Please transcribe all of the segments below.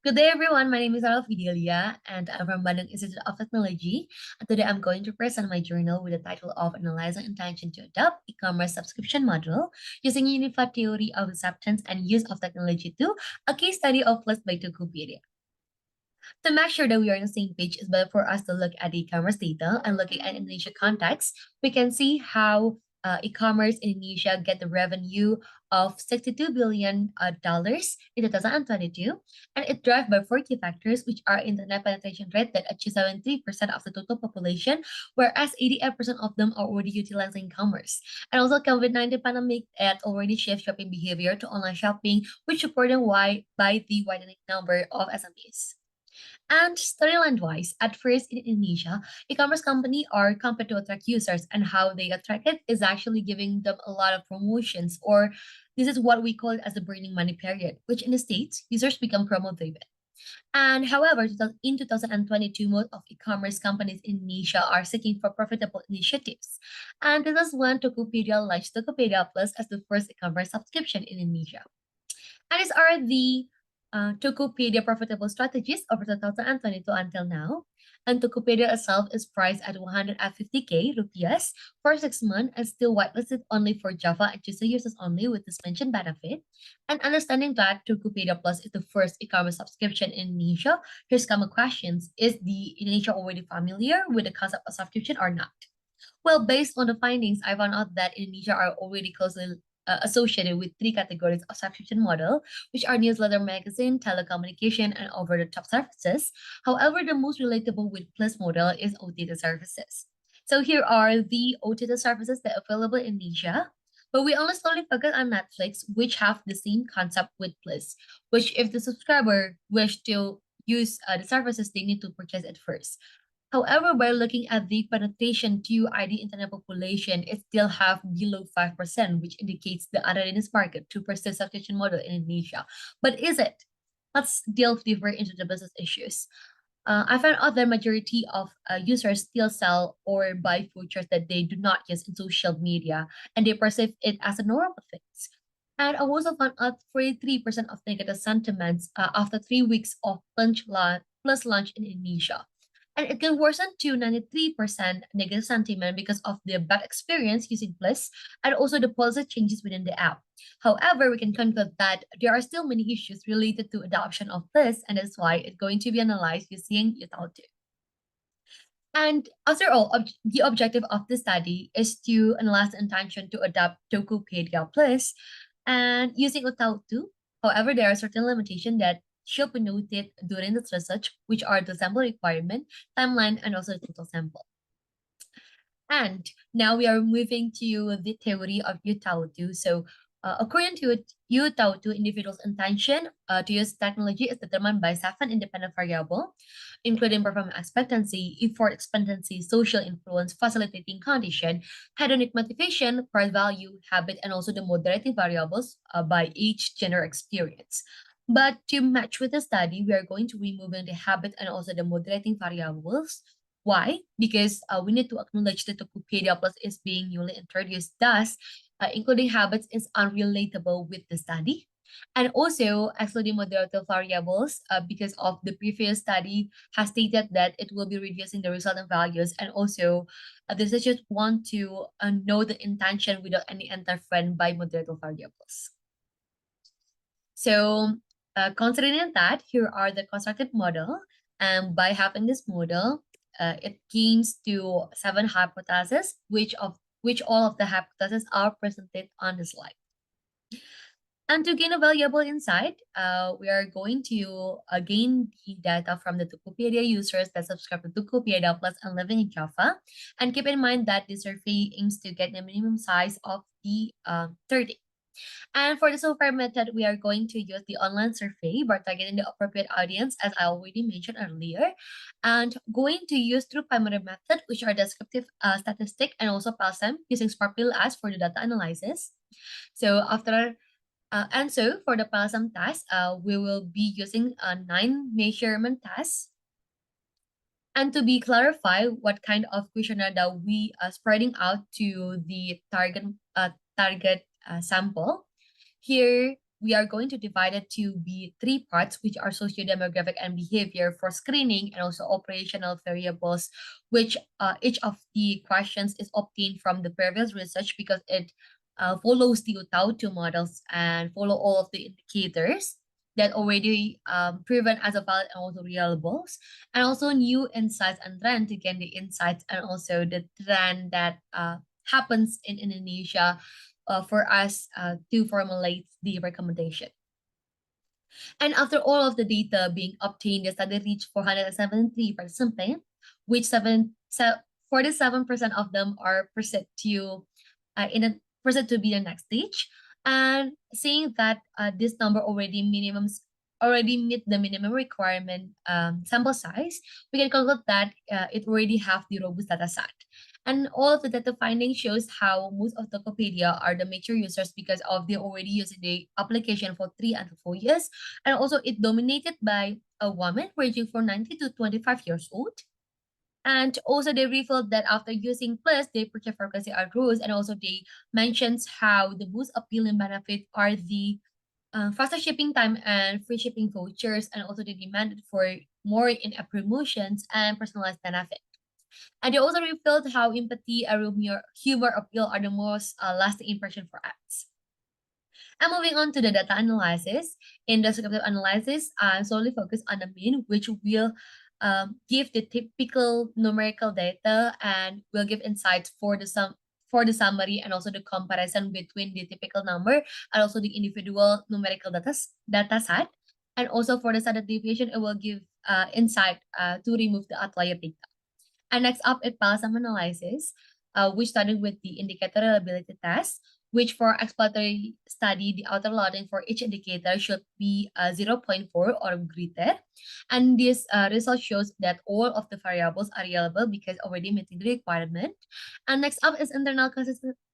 Good day, everyone. My name is Aurel Fidelia, and I'm from Bandung Institute of Technology. And today, I'm going to present my journal with the title of Analyzing Intention to Adopt E-commerce Subscription Model using Unified Theory of Acceptance and Use of Technology to a case study of Plus by Tokopedia. To make sure that we are on the same page, it's better for us to look at the e-commerce data and looking at Indonesia context. We can see how e-commerce in Indonesia get the revenue of $62 billion dollars in 2022, and it driven by 40 factors, which are internet penetration rate that achieve 73% of the total population, whereas 88% of them are already utilizing commerce. And also COVID-19 pandemic had already shifted shopping behavior to online shopping, which supported by the widening number of SMEs. And storyline-wise, at first in Indonesia, e-commerce company are compete to attract users, and how they attract it is actually giving them a lot of promotions, or this is what we call it as the burning money period, which in the States, users become promo-driven. And however, in 2022, most of e-commerce companies in Indonesia are seeking for profitable initiatives. And this is when Tokopedia launched Tokopedia Plus as the first e-commerce subscription in Indonesia. And these are the Tokopedia profitable strategies over 2022 until now. And Tokopedia itself is priced at 150k rupiahs for 6 months and still whitelisted only for Java and Tuesday users only with this mentioned benefit. And understanding that Tokopedia Plus is the first e-commerce subscription in Indonesia, here's common questions. Is the Indonesia already familiar with the concept of subscription or not? Well, based on the findings, I found out that Indonesia are already closely associated with three categories of subscription model, which are newsletter, magazine, telecommunication, and over-the-top services. However, the most relatable with Plus model is OTT services. So here are the OTT services that are available in Indonesia, but we only solely focus on Netflix, which have the same concept with Plus, which if the subscriber wish to use the services, they need to purchase it first. However, by looking at the penetration to ID internet population, it still have below 5%, which indicates the unreadiness market to pursue subscription model in Indonesia. But is it? Let's delve deeper into the business issues. I found out that majority of users still sell or buy features that they do not use in social media, and they perceive it as a normal thing. And I also found out 43% of negative sentiments after 3 weeks of plus launch in Indonesia. And it can worsen to 93% negative sentiment because of the bad experience using Plus and also the policy changes within the app. However, we can conclude that there are still many issues related to adoption of Plus, and that's why it's going to be analyzed using UseofTechnology. And after all, the objective of the study is to analyze the intention to adopt Tokopedia Plus and using UseofTechnology. However, there are certain limitations that should be noted during this research, which are the sample requirement, timeline, and also the total sample. And now we are moving to the theory of UseofTechnology. So according to UseofTechnology, individual's intention to use technology is determined by 7 independent variables, including performance expectancy, effort expectancy, social influence, facilitating condition, hedonic motivation, price value, habit, and also the moderating variables by age, gender, experience. But to match with the study, we are going to removing the habit and also the moderating variables. Why? Because we need to acknowledge that Tokopedia Plus is being newly introduced, thus including habits is unrelatable with the study. And also excluding moderator variables because of the previous study has stated that it will be reducing the resultant values, and also the researchers want to know the intention without any interference by moderator variables. So considering that, here are the constructed model, and by having this model, it gains to 7 hypotheses, which all of the hypotheses are presented on the slide. And to gain a valuable insight, we are going to gain the data from the Tokopedia users that subscribe to Tokopedia Plus and living in Java. And keep in mind that the survey aims to get the minimum size of the 30. And for the so far method, we are going to use the online survey by targeting the appropriate audience, as I already mentioned earlier, and going to use through primary method, which are descriptive statistic and also PLSM using Sparkle as for the data analysis. So for the PLSM task, we will be using 9 measurement tasks. And to be clarified, what kind of questionnaire that we are spreading out to the target sample. Here, we are going to divide it to be three parts, which are socio-demographic and behavior for screening, and also operational variables, which each of the questions is obtained from the previous research because it follows the Tau2 models and follow all of the indicators that already proven as a valid and also reliables, and also new insights and trend to gain the insights and also the trend that happens in Indonesia for us to formulate the recommendation. And after all of the data being obtained, the study reached 473 participants, which 47% of them are present to present to be the next stage. And seeing that this number already meet the minimum requirement sample size, we can conclude that it already have the robust data set. And all of the data findings shows how most of Tokopedia are the mature users because of they already using the application for 3 and 4 years. And also it dominated by a woman ranging from 90 to 25 years old. And also they revealed that after using Plus, their purchase frequency are rose, and also they mentions how the most appealing benefit are the faster shipping time and free shipping vouchers, and also they demanded for more in-app promotions and personalized benefit. And they also revealed how empathy and humor appeal are the most lasting impression for ads. And moving on to the data analysis. In descriptive analysis, I'm solely focused on the mean, which will give the typical numerical data and will give insights for the summary and also the comparison between the typical number and also the individual numerical data set. And also for the standard deviation, it will give insight to remove the outlier data. And next up is PALSAM analysis, which started with the indicator reliability test, which for exploratory study, the outer loading for each indicator should be 0.4 or greater. And this result shows that all of the variables are reliable because already meeting the requirement. And next up is internal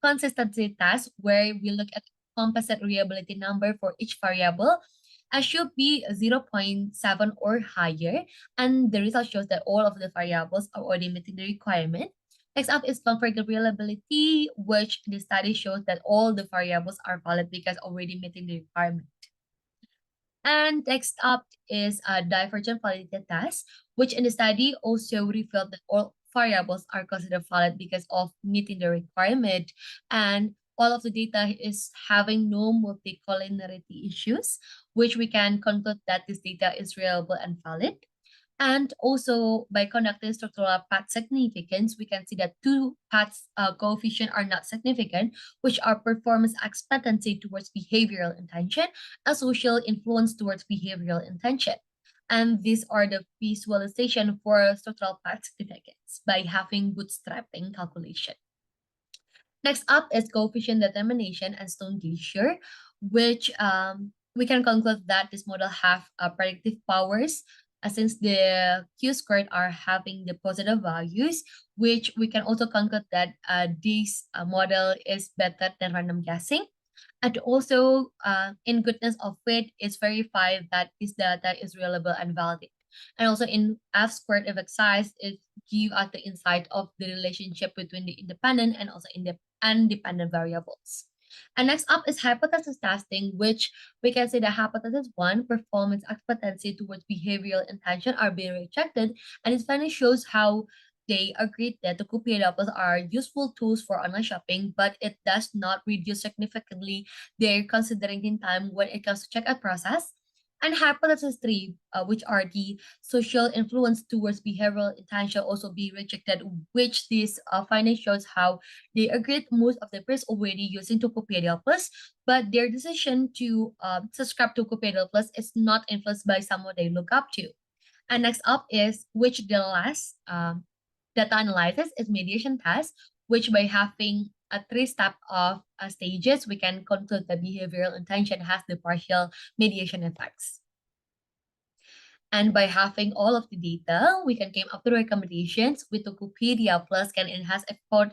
consistency test, where we look at composite reliability number for each variable should be 0.7 or higher, and the result shows that all of the variables are already meeting the requirement. Next up is configured reliability, which the study shows that all the variables are valid because already meeting the requirement. And next up is a divergent validity test, which in the study also revealed that all variables are considered valid because of meeting the requirement, and all of the data is having no multicollinearity issues, which we can conclude that this data is reliable and valid. And also by conducting structural path significance, we can see that two paths coefficient are not significant, which are performance expectancy towards behavioral intention and social influence towards behavioral intention. And these are the visualization for structural path significance by having bootstrapping calculation. Next up is coefficient determination and stone glacier, which we can conclude that this model have predictive powers since the Q-squared are having the positive values, which we can also conclude that this model is better than random guessing. And also, in goodness of faith, it's verified that this data is reliable and valid. And also in F squared effect size, it give us the insight of the relationship between the independent and also independent variables. And next up is hypothesis testing, which we can say that hypothesis 1, performance expectancy towards behavioral intention are being rejected, and it finally shows how they agreed that the coupé apples are useful tools for online shopping, but it does not reduce significantly their considering time when it comes to checkout process. And hypothesis 3, which are the social influence towards behavioral intention, also be rejected, which this finding shows how they agreed most of the press already using Tokopedia Plus, but their decision to subscribe to Tokopedia Plus is not influenced by someone they look up to. And next up is which the last data analysis is mediation test, which by having a three-step of stages, we can conclude that behavioral intention has the partial mediation effects. And by having all of the data, we can came up with recommendations with Tokopedia Plus can enhance afford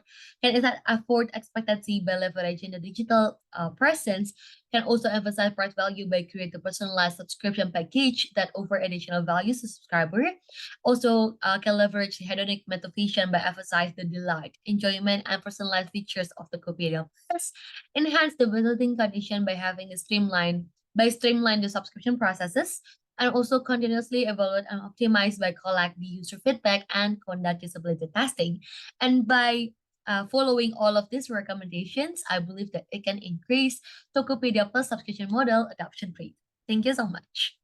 expectancy by leveraging the digital presence, can also emphasize price value by creating a personalized subscription package that offer additional value to subscriber. Also can leverage hedonic motivation by emphasize the delight, enjoyment, and personalized features of Tokopedia Plus. Enhance the visiting condition by having a streamlined by streamline the subscription processes and also continuously evaluate and optimize by collect the user feedback and conduct usability testing. And by following all of these recommendations, I believe that it can increase Tokopedia Plus subscription model adoption rate. Thank you so much.